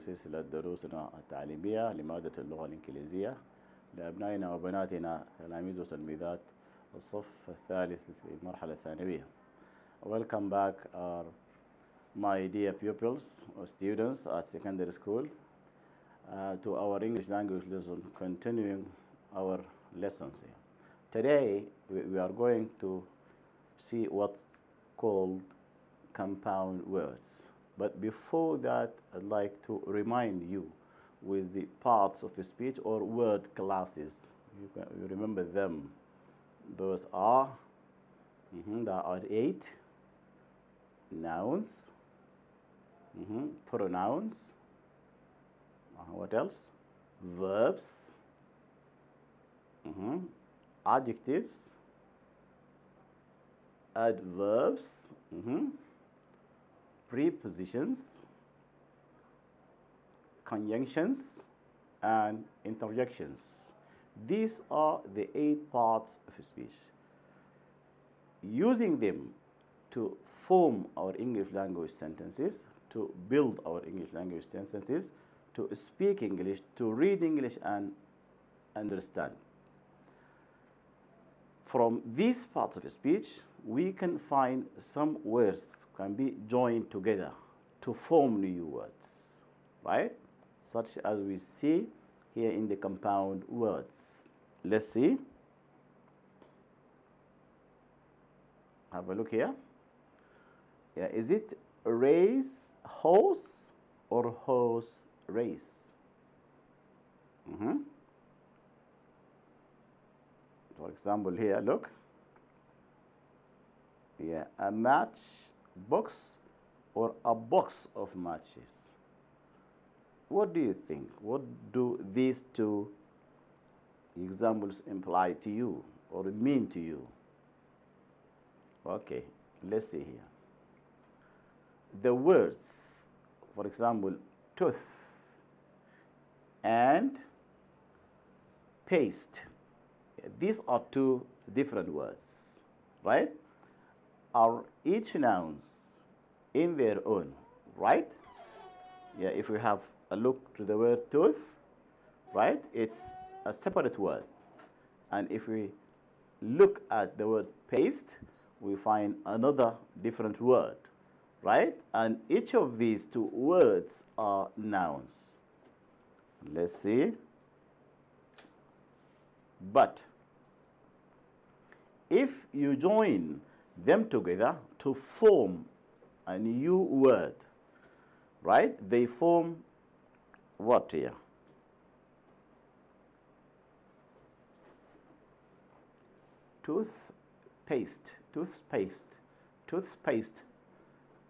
لسلسلة دروسنا التعليمية لمادة اللغة الإنجليزية لأبنائنا وبناتنا تلاميذ وتلميذات الصف الثالث في المرحلة الثانوية. Welcome back my dear pupils or students at secondary school to our English language lesson, continuing our lessons here. Today we are going to see what's called compound words. But before that, I'd like to remind you with the parts of speech or word classes. You remember them. Those are, there are 8 nouns, pronouns, what else? Verbs, adjectives, adverbs, prepositions, conjunctions, and interjections. These are the 8 parts of speech. Using them to form our English language sentences, to build our English language sentences, to speak English, to read English, and understand. From these parts of speech, we can find some words can be joined together to form new words, right? Such as we see here in the compound words. Let's see. Have a look here. Yeah, is it race horse or horse race? For example, here, look. Yeah, a match box or a box of matches. What do you think? What do these 2 examples imply to you or mean to you? Okay, let's see here. The words, for example, tooth and paste. These are 2 different words, right? Are each nouns in their own, right? Yeah, if we have a look to the word tooth, right, it's a separate word. And if we look at the word paste, we find another different word, right? And each of these 2 words are nouns. Let's see. But if you join them together to form a new word, right? They form what here? Toothpaste, toothpaste, toothpaste,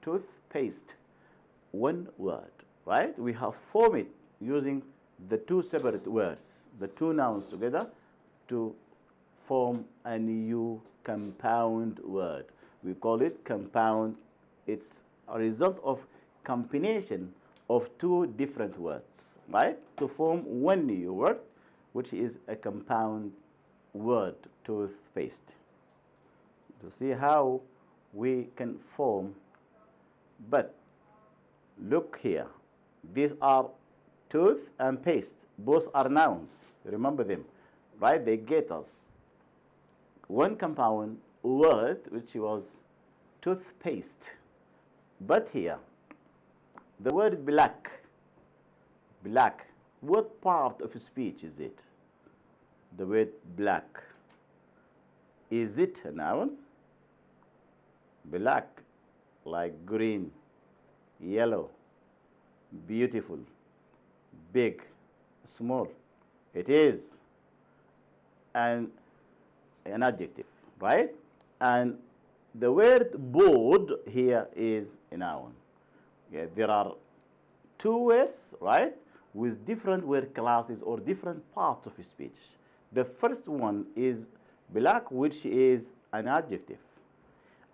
toothpaste. One word, right? We have formed it using the 2 separate words, the 2 nouns together to form a new compound word. We call it compound. It's a result of combination of 2 different words, right? To form one new word, which is a compound word, toothpaste. To see how we can form, but look here. These are tooth and paste. Both are nouns. Remember them, right? They get us one compound word, which was toothpaste. But here, the word black, black, what part of speech is it? The word black. Is it a noun? Black, like green, yellow, beautiful, big, small. It is an adjective, right? And the word board here is a noun. Yeah, there are 2 words, right, with different word classes or different parts of speech. The first one is black, which is an adjective.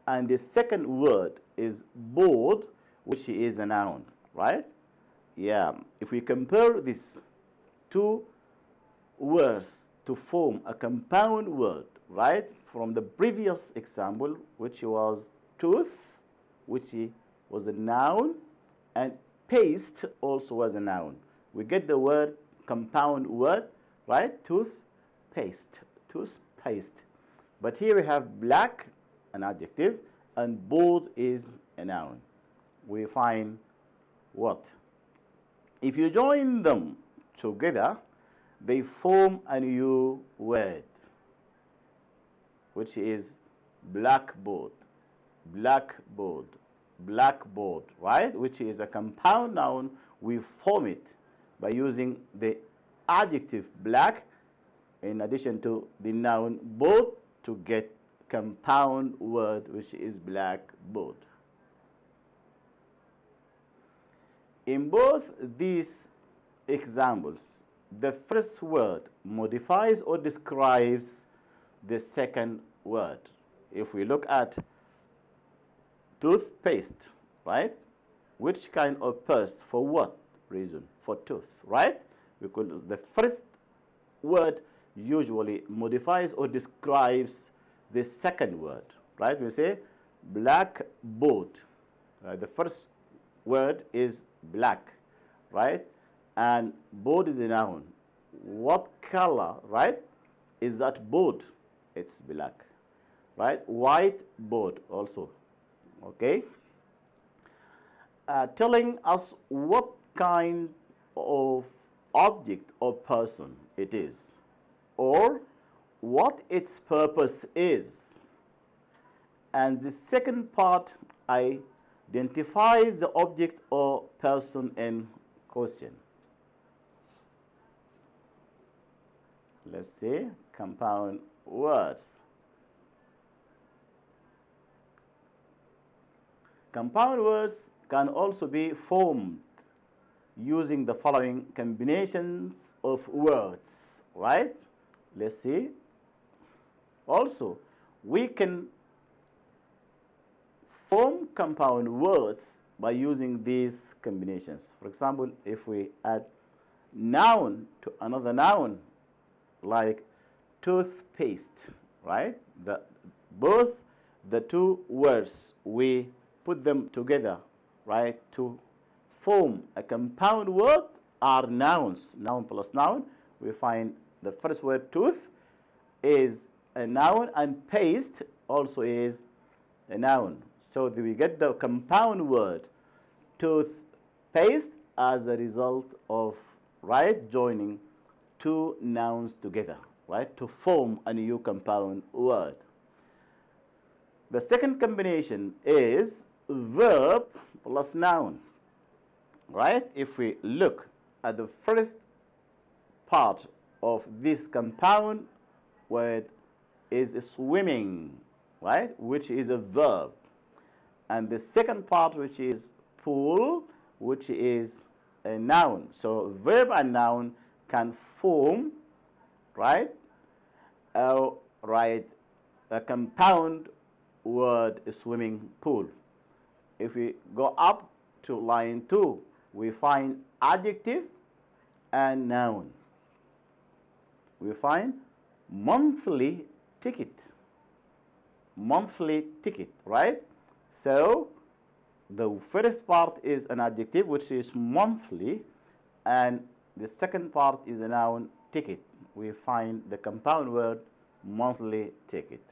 And the second word is board, which is a noun, right? Yeah, if we compare these 2 words to form a compound word, right, from the previous example, which was tooth, which was a noun, and Paste also was a noun. We get the word, compound word, right? Toothpaste, toothpaste. But here we have black, an adjective, and bold is a noun. We find what? If you join them together, they form a new word, which is blackboard, blackboard, blackboard, right? Which is a compound noun. We form it by using the adjective black in addition to the noun board to get compound word, which is blackboard. In both these examples, the first word modifies or describes the second word. If we look at toothpaste, right? Which kind of paste? For what reason? For tooth, right? Because the first word usually modifies or describes the second word, right? We say blackboard. The first word is black, right? And board is a noun. What color, right? Is that board? It's black, right? White board also, okay? Telling us what kind of object or person it is, or what its purpose is. And the second part identifies the object or person in question. Let's see, compound words. Compound words can also be formed using the following combinations of words, right? Let's see. Also, we can form compound words by using these combinations. For example, if we add noun to another noun, like toothpaste, right? Both the two words, we put them together, right, to form a compound word are nouns. Noun plus noun. We find the first word tooth is a noun and paste also is a noun. So we get the compound word toothpaste as a result of, right, joining two nouns together, right, to form a new compound word. The second combination is verb plus noun, right? If we look at the first part of this compound word is swimming, right, which is a verb. And the second part, which is pool, which is a noun. So verb and noun can form, right, a compound word, swimming pool. If we go up to line 2, we find adjective and noun. We find monthly ticket. Monthly ticket, right? So the first part is an adjective, which is monthly, and the second part is a noun, ticket. We find the compound word monthly ticket.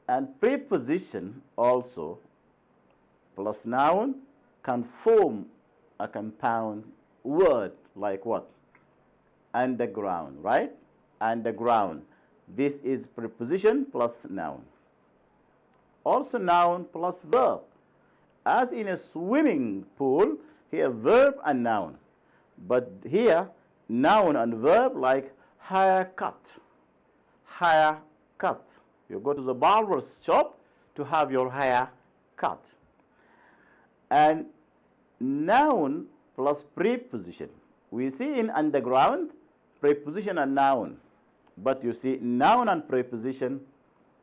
And preposition also plus noun can form a compound word like what? Underground, right? Underground. This is preposition plus noun. Also noun plus verb. As in a swimming pool, here verb and noun. But here, noun and verb like haircut. Haircut. You go to the barber's shop to have your hair cut. And noun plus preposition. We see in underground, preposition and noun. But you see noun and preposition,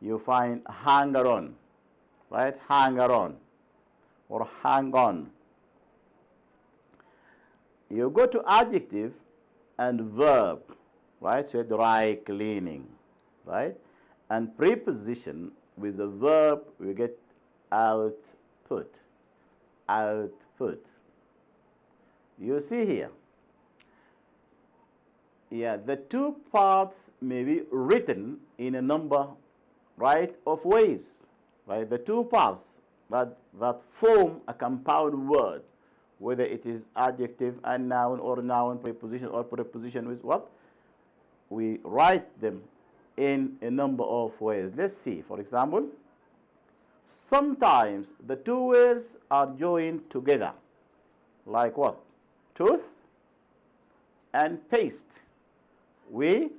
you find hanger on, right? Hanger on or hang on. You go to adjective and verb, right? So dry cleaning, right? And preposition with the verb, we get output. Output. You see here. Yeah, the two parts may be written in a number, right, of ways. Right, the two parts that form a compound word, whether it is adjective and noun, or noun, preposition, or preposition with what? We write them in a number of ways. Let's see, for example, sometimes the two words are joined together, like what? Tooth and paste. We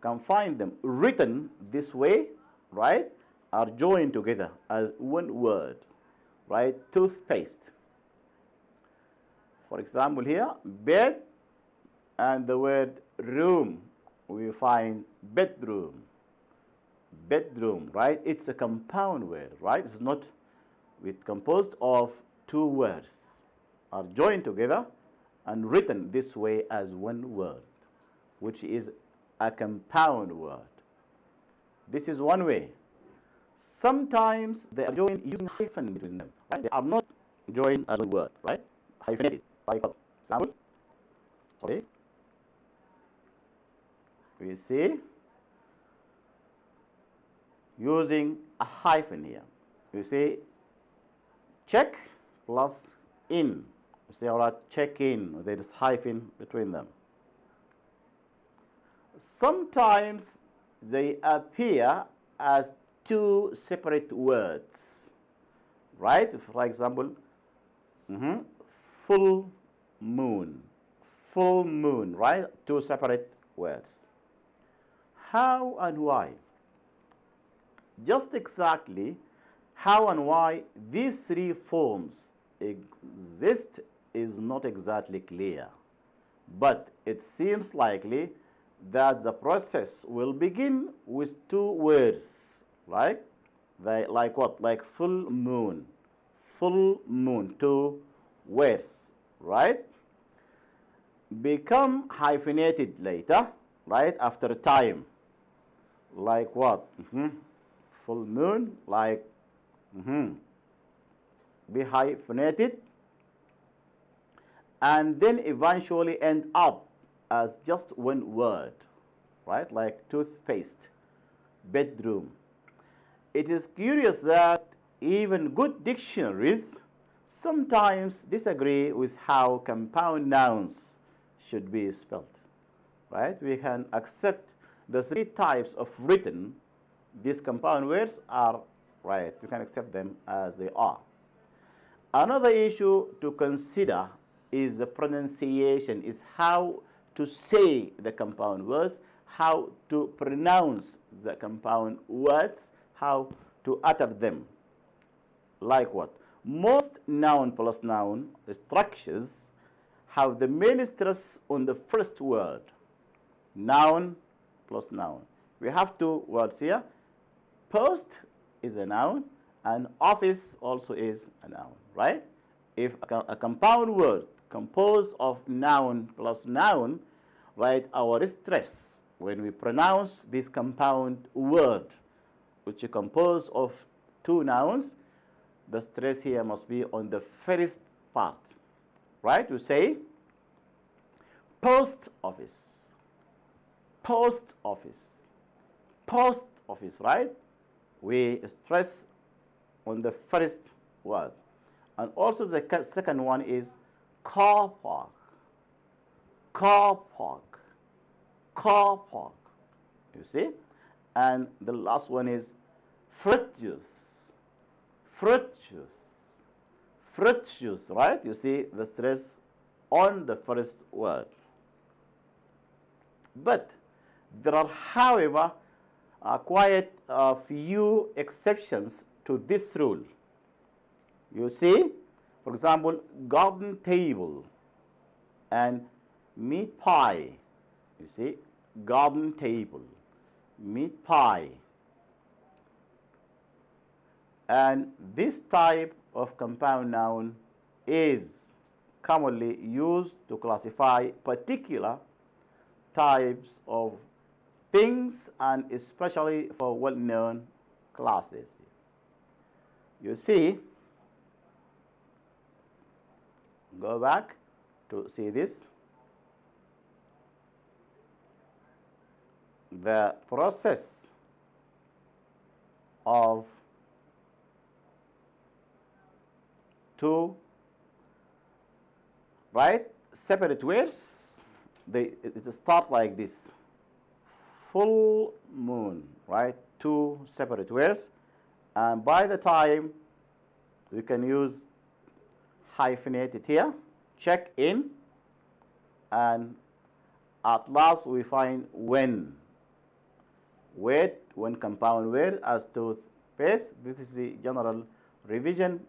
can find them written this way, right, are joined together as one word, right? Toothpaste. For example here, bed and the word room, we find bedroom. Bedroom, right? It's a compound word, right? It's not, it's composed of two words, are joined together and written this way as one word, which is a compound word. This is one way. Sometimes they are joined using hyphen between them, right? They are not joined as one word, right? Hyphenated, like what? Example? Okay. We see using a hyphen here. You say check plus in. You say, all right, check in. There is hyphen between them. Sometimes they appear as two separate words, right? For example, full moon. Full moon, right? Two separate words. How and why? Just exactly how and why these three forms exist is not exactly clear, but it seems likely that the process will begin with two words, right? Like what? Like full moon. Full moon, two words, right? Become hyphenated later, right? After time. Like what? Full moon, like be hyphenated, and then eventually end up as just one word, right? Like toothpaste, bedroom. It is curious that even good dictionaries sometimes disagree with how compound nouns should be spelled, right? We can accept the three types of written. These compound words are right. You can accept them as they are. Another issue to consider is the pronunciation, is how to say the compound words, how to pronounce the compound words, how to utter them. Like what? Most noun plus noun structures have the main stress on the first word. Noun plus noun. We have two words here. Post is a noun, and office also is a noun, right? If a compound word composed of noun plus noun, right, our stress when we pronounce this compound word, which is composed of two nouns, the stress here must be on the first part, right? We say post office, post office, post office, right? We stress on the first word. And also the second one is car park, car park, car park. You see? And the last one is fruit juice, fruit juice, fruit juice, right? You see the stress on the first word. But there are, however, quite a few exceptions to this rule. You see, for example, garden table and meat pie. You see, garden table, meat pie. And this type of compound noun is commonly used to classify particular types of things, and especially for well-known classes. You see, go back. to see this. The process of two separate words, it start like this. Full moon, right? Two separate words, and by the time we can use hyphenated here, check in, and at last we find when. When compound word as toothpaste. This is the general revision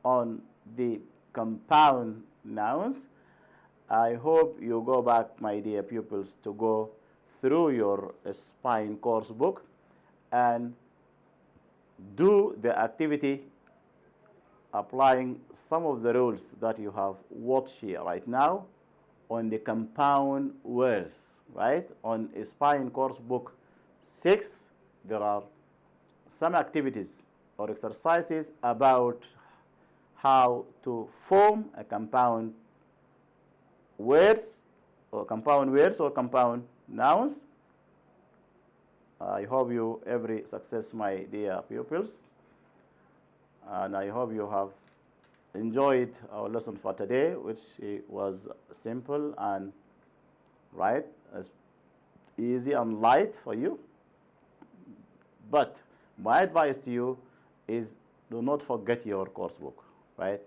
on the compound nouns. I hope you go back, my dear pupils, to go through your spine course book and do the activity applying some of the rules that you have watched here right now on the compound words, right? On spine course book 6, there are some activities or exercises about how to form a compound words or compound nouns. I hope you every success, my dear pupils, and I hope you have enjoyed our lesson for today, which was simple and as easy and light for you. But my advice to you is, do not forget your course book, right?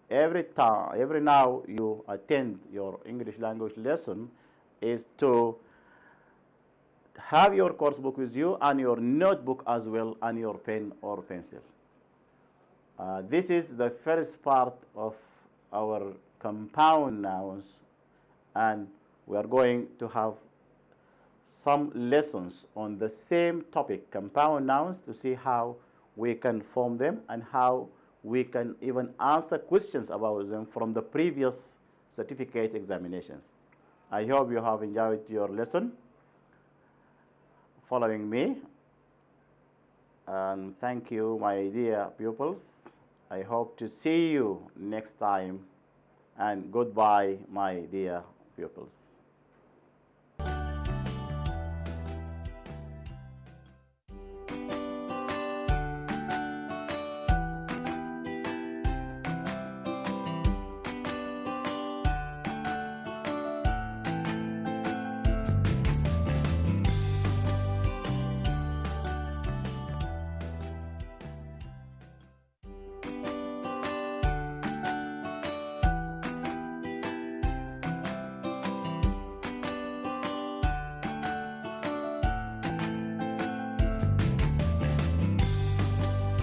Every now you attend your English language lesson is to have your course book with you and your notebook as well and your pen or pencil. This is the first part of our compound nouns, and we are going to have some lessons on the same topic, compound nouns, to see how we can form them and how we can even answer questions about them from the previous certificate examinations. I hope you have enjoyed your lesson following me, and thank you, my dear pupils. I hope to see you next time, and goodbye, my dear pupils.